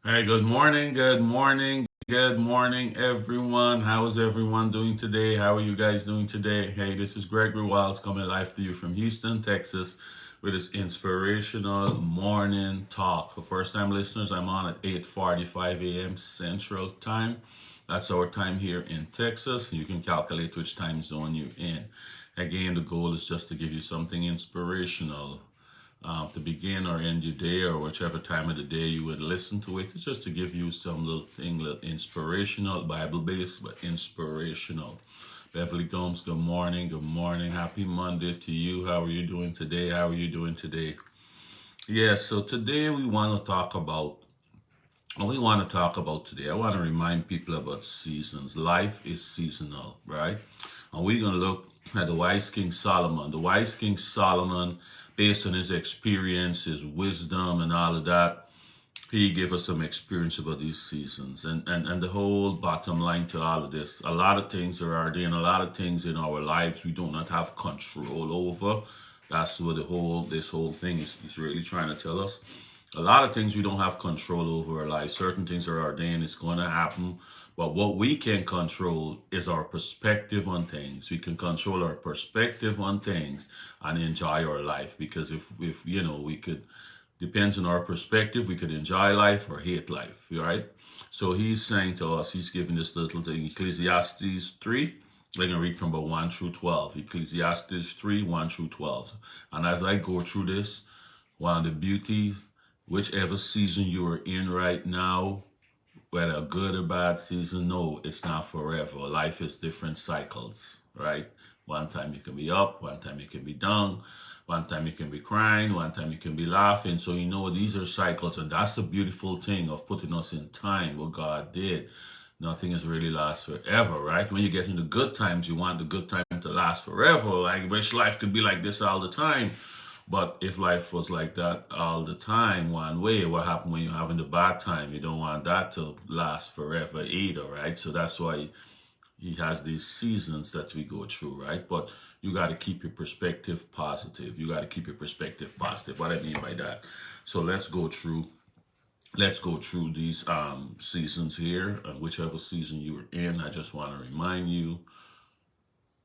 Hey, good morning, everyone. How is everyone doing today? How are you guys doing today? Hey, this is Gregory Wiles coming live to you from Houston, Texas, with this inspirational morning talk. For first-time listeners, I'm on at 8:45 a.m. Central Time. That's our time here in Texas. You can calculate which time zone you're in. Again, the goal is just to give you something inspirational to begin or end your day or whichever time of the day you would listen to it. It's just to give you some little thing, little inspirational, Bible based, but inspirational. Beverly Gomes, good morning. Good morning. Happy Monday to you. How are you doing today? How are you doing today? Yes, so today we want to talk about today. I want to remind people about seasons. Life is seasonal, right? And we're going to look at the wise King Solomon. The wise King Solomon, based on his experience, his wisdom, and all of that, he gave us some experience about these seasons. And the whole bottom line to all of this, a lot of things are ordained, a lot of things in our lives we do not have control over. That's what this whole thing is really trying to tell us. A lot of things we don't have control over our lives. Certain things are ordained, it's going to happen. But what we can control is our perspective on things. We can control our perspective on things and enjoy our life. Because if we could, depends on our perspective, we could enjoy life or hate life, right? So he's saying to us, he's giving this little thing, Ecclesiastes 3. We're going to read from about 1 through 12. Ecclesiastes 3, 1 through 12. And as I go through this, one of the beauties, whichever season you are in right now, whether a good or bad season, no, it's not forever. Life is different cycles, right? One time you can be up, one time you can be down, one time you can be crying, one time you can be laughing. So these are cycles, and that's the beautiful thing of putting us in time, what God did. Nothing is really lasts forever, right? When you get into good times, you want the good time to last forever. Like, wish life could be like this all the time. But if life was like that all the time, one way, what happened when you're having the bad time? You don't want that to last forever either, right? So that's why he has these seasons that we go through, right? But you got to keep your perspective positive. You got to keep your perspective positive. What I mean by that. So let's go through these seasons here. Whichever season you're in, I just want to remind you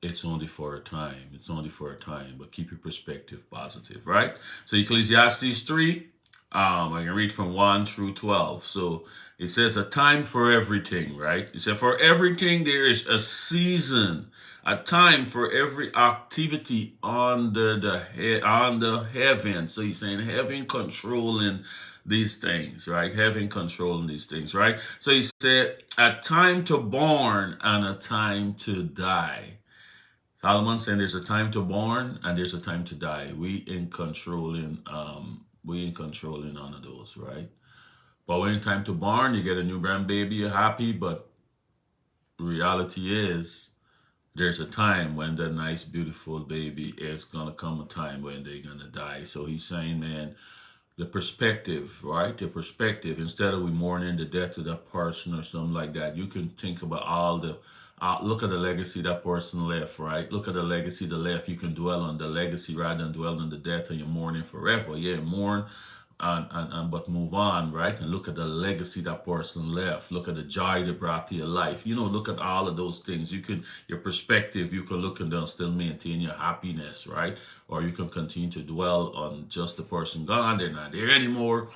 it's only for a time. It's only for a time, but keep your perspective positive, right? So Ecclesiastes 3, I can read from 1 through 12. So it says a time for everything, right? It said for everything there is a season, a time for every activity under the heaven. So he's saying heaven controlling these things, right? Heaven controlling these things, right? So he said a time to born and a time to die. Solomon saying there's a time to born and there's a time to die. We in controlling none of those, right? But when it's time to born, you get a newborn baby, you're happy, but reality is there's a time when the nice, beautiful baby is gonna come a time when they're gonna die. So he's saying, man, the perspective, right? The perspective, instead of we mourning the death of that person or something like that, you can think about all the look at the legacy that person left, right? Look at the legacy they left. You can dwell on the legacy rather than dwell on the death and you're mourning forever. Yeah, mourn and but move on, right? And look at the legacy that person left. Look at the joy they brought to your life. Look at all of those things. Your perspective, you can look at them, still maintain your happiness, right? Or you can continue to dwell on just the person gone, they're not there anymore,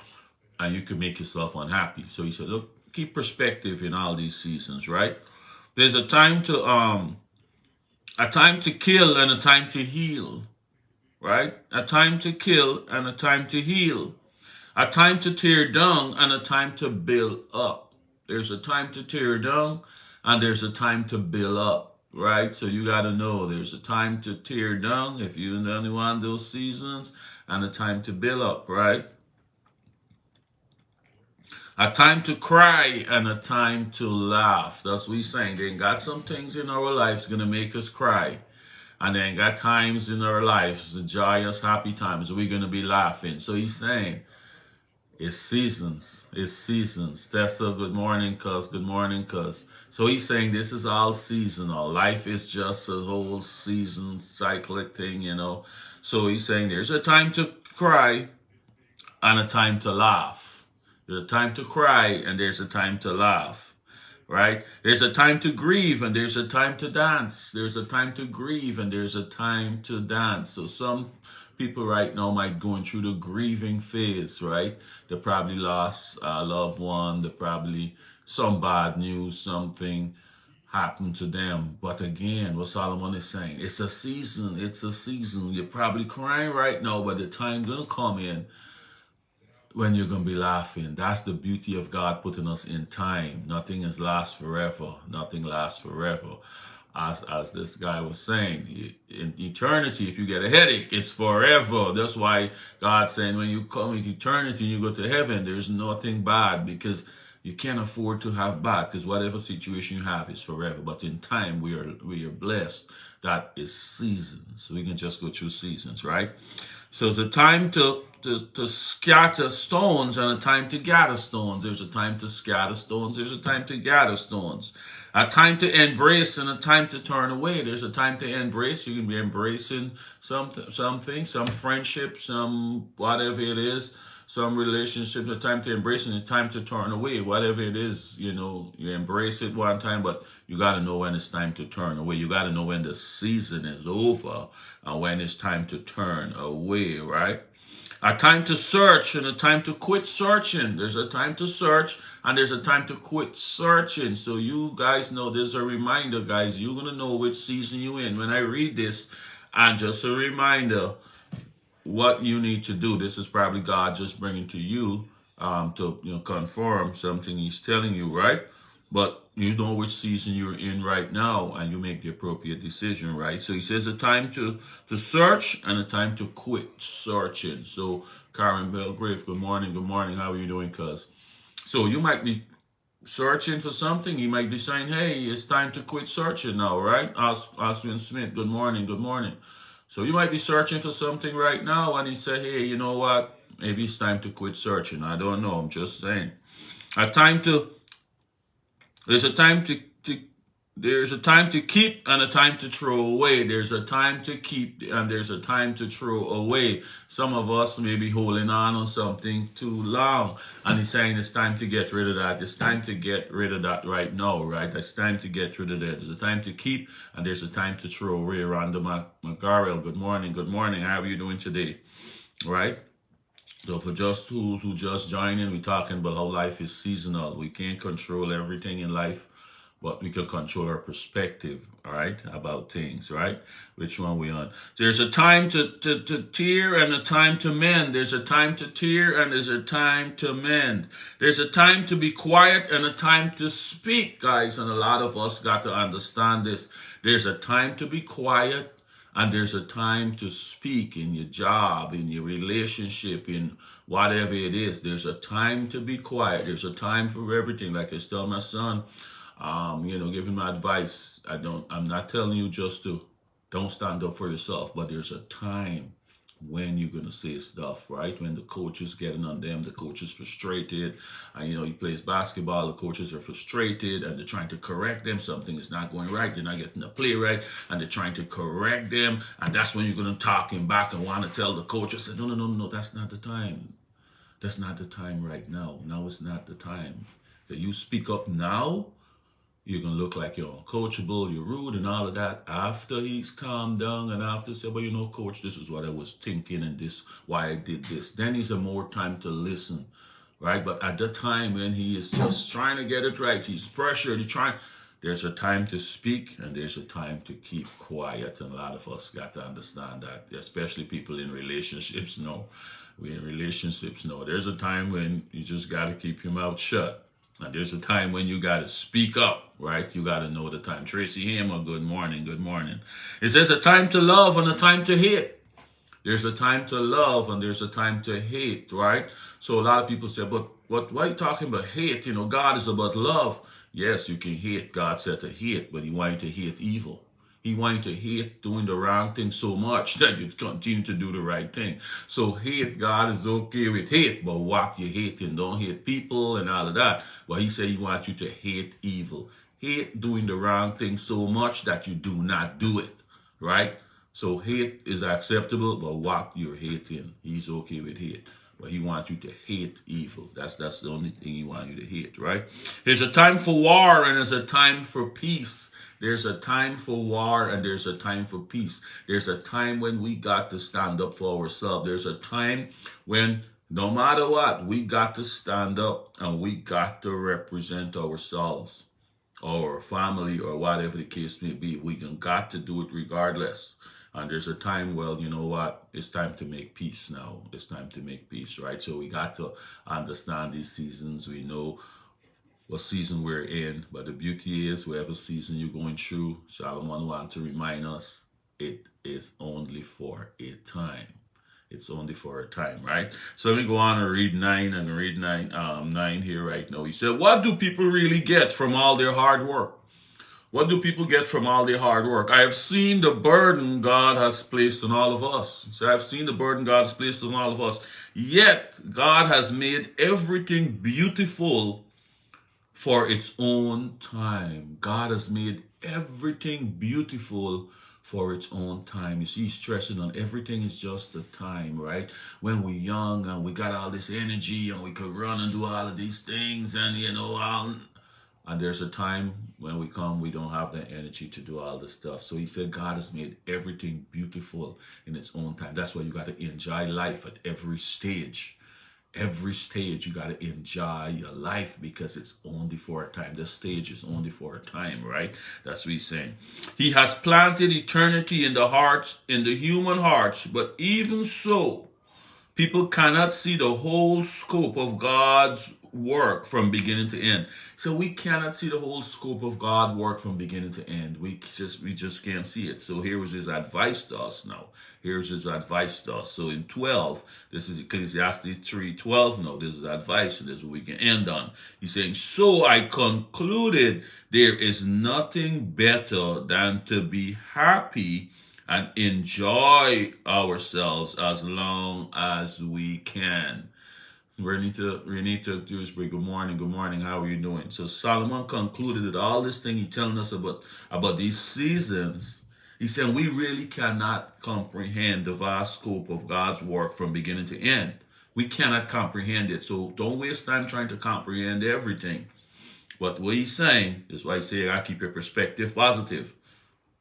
and you can make yourself unhappy. So he said, look, keep perspective in all these seasons, right? There's a time to kill and a time to heal, right? A time to kill and a time to heal. A time to tear down and a time to build up. There's a time to tear down and there's a time to build up, right? So you got to know there's a time to tear down if you're in any one of those seasons and a time to build up, right? A time to cry and a time to laugh. That's what he's saying. They got some things in our lives going to make us cry. And then got times in our lives, the joyous, happy times, we're going to be laughing. So he's saying, it's seasons. It's seasons. That's a good morning, cuz. Good morning, cuz. So he's saying this is all seasonal. Life is just a whole season cyclic thing. So he's saying there's a time to cry and a time to laugh. There's a time to cry and there's a time to laugh, right? There's a time to grieve and there's a time to dance. There's a time to grieve and there's a time to dance. So some people right now might going through the grieving phase, right? They probably lost a loved one. They probably some bad news, something happened to them. But again, what Solomon is saying, it's a season. It's a season. You're probably crying right now, but the time gonna come in when you're going to be laughing. That's the beauty of God putting us in time. Nothing is lasts forever. Nothing lasts forever. As this guy was saying, in eternity, if you get a headache, it's forever. That's why God's saying when you come into eternity and you go to heaven, there's nothing bad, because you can't afford to have bad, because whatever situation you have is forever. But in time, we are blessed. That is seasons. So we can just go through seasons, right? So it's a time to scatter stones and a time to gather stones. There's a time to scatter stones. There's a time to gather stones. A time to embrace and a time to turn away. There's a time to embrace. You can be embracing something, some friendship, some whatever it is, some relationship. A time to embrace and a time to turn away. Whatever it is, you embrace it one time, but you got to know when it's time to turn away. You got to know when the season is over and when it's time to turn away, right? A time to search and a time to quit searching. There's a time to search and there's a time to quit searching. So you guys know, there's a reminder, guys. You're going to know which season you're in. When I read this, and just a reminder what you need to do. This is probably God just bringing to you to confirm something he's telling you, right? But you know which season you're in right now, and you make the appropriate decision, right? So he says a time to search and a time to quit searching. So Karen Belgrave, good morning. Good morning. How are you doing, cuz? So you might be searching for something. You might be saying, hey, it's time to quit searching now, right? Oswin Smith, good morning. Good morning. So you might be searching for something right now, and he said, hey, you know what? Maybe it's time to quit searching. I don't know. I'm just saying. There's a time to keep and a time to throw away. There's a time to keep and there's a time to throw away. Some of us may be holding on something too long, and he's saying it's time to get rid of that. It's time to get rid of that right now, right? It's time to get rid of that. There's a time to keep and there's a time to throw away. Rhonda McGarrell, good morning. Good morning. How are you doing today? Right? So for just who just joined in, we're talking about how life is seasonal. We can't control everything in life, but we can control our perspective, all right, about things, right? Which one we on? There's a time to tear and a time to mend. There's a time to tear and there's a time to mend. There's a time to be quiet and a time to speak, guys. And a lot of us got to understand this. There's a time to be quiet and there's a time to speak in your job, in your relationship, in whatever it is. There's a time to be quiet. There's a time for everything. Like I tell my son, give him advice. I'm not telling you just to don't stand up for yourself, but there's a time when you're going to say stuff, right? When the coach is getting on them, the coach is frustrated. And, he plays basketball, the coaches are frustrated and they're trying to correct them. Something is not going right. They're not getting the play right and they're trying to correct them. And that's when you're going to talk him back and want to tell the coach, say, no, that's not the time. That's not the time right now. Now is not the time. That you speak up now, you're going to look like you're uncoachable, you're rude and all of that. After he's calmed down and after say, well, coach, this is what I was thinking and this, why I did this. Then he's a more time to listen, right? But at the time when he is just trying to get it right, he's pressured, there's a time to speak and there's a time to keep quiet. And a lot of us got to understand that, especially people in relationships know. There's a time when you just got to keep your mouth shut. And there's a time when you got to speak up, right? You got to know the time. Tracy Hammer, good morning, good morning. It says a time to love and a time to hate. There's a time to love and there's a time to hate, right? So a lot of people say, but why are you talking about hate? God is about love. Yes, you can hate. God said to hate, but he wanted to hate evil. He wanted to hate doing the wrong thing so much that you continue to do the right thing. So hate, God is okay with hate, but what you hating, don't hate people and all of that. But he said he wants you to hate evil. Hate doing the wrong thing so much that you do not do it, right? So hate is acceptable, but what you're hating, he's okay with hate. But he wants you to hate evil. That's the only thing he wants you to hate, right? There's a time for war and there's a time for peace. There's a time for war and there's a time for peace. There's a time when we got to stand up for ourselves. There's a time when no matter what, we got to stand up and we got to represent ourselves or family or whatever the case may be. We got to do it regardless. And there's a time, well, you know what? It's time to make peace now. It's time to make peace, right? So we got to understand these seasons. We know what season we're in. But the beauty is, whatever season you're going through, Solomon wants to remind us, it is only for a time. It's only for a time, right? So let me go on and read 9 here right now. He said, what do people really get from all their hard work? What do people get from all their hard work? I have seen the burden God has placed on all of us. So I've seen the burden God has placed on all of us. Yet God has made everything beautiful for its own time. God has made everything beautiful for its own time. You see, he's stressing on everything is just a time, right? When we're young and we got all this energy and we could run and do all of these things and, you know, and there's a time when we come, we don't have the energy to do all this stuff. So he said God has made everything beautiful in its own time. That's why you got to enjoy life at every stage. Every stage you got to enjoy your life because it's only for a time. The stage is only for a time, right? That's what he's saying. He has planted eternity in the hearts, in the human hearts, but even so, people cannot see the whole scope of God's work from beginning to end. So we cannot see the whole scope of God's work from beginning to end. We just can't see it. So here was his advice to us now. Here's his advice to us. So in 12, this is Ecclesiastes 3:12. No, this is advice, and this is what we can end on. He's saying, so I concluded there is nothing better than to be happy and enjoy ourselves as long as we can. We need to do is good morning, how are you doing? So Solomon concluded that all this thing he's telling us about these seasons, he's saying we really cannot comprehend the vast scope of God's work from beginning to end. We cannot comprehend it. So don't waste time trying to comprehend everything. But what he's saying is why I say I keep your perspective positive.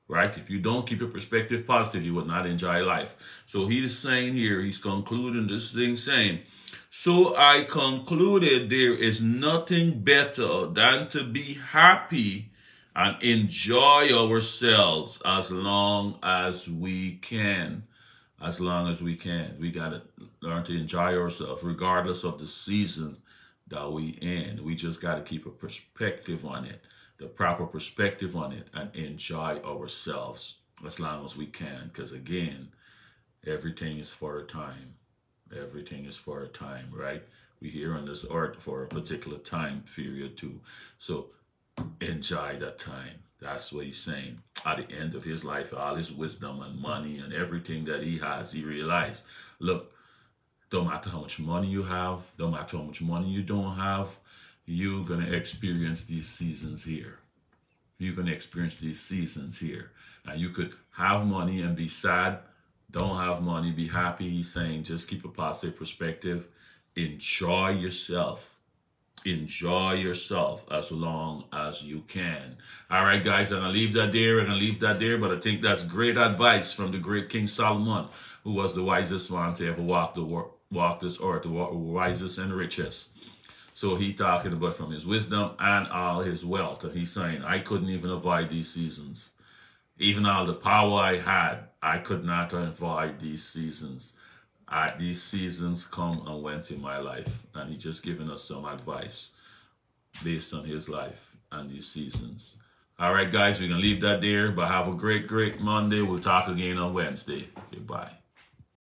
Right? If you don't keep your perspective positive, you will not enjoy life. So he is saying here, he's concluding this thing saying, so I concluded there is nothing better than to be happy and enjoy ourselves as long as we can. As long as we can. We got to learn to enjoy ourselves regardless of the season that we in. We just got to keep a perspective on it. The proper perspective on it and enjoy ourselves as long as we can. Because again, everything is for a time. Everything is for a time, right? We're here on this earth for a particular time period too. So enjoy that time. That's what he's saying. At the end of his life, all his wisdom and money and everything that he has, he realized, look, don't matter how much money you have, don't matter how much money you don't have, you're going to experience these seasons here. You're going to experience these seasons here. And you could have money and be sad. Don't have money, be happy. He's saying just keep a positive perspective. Enjoy yourself. Enjoy yourself as long as you can. All right, guys, I'm going to leave that there. But I think that's great advice from the great King Solomon, who was the wisest one to ever walk this earth, the wisest and richest. So he talking about from his wisdom and all his wealth. And he's saying, I couldn't even avoid these seasons. Even all the power I had, I could not avoid these seasons. These seasons come and went in my life. And he's just giving us some advice based on his life and these seasons. All right, guys, we're going to leave that there. But have a great, great Monday. We'll talk again on Wednesday. Goodbye.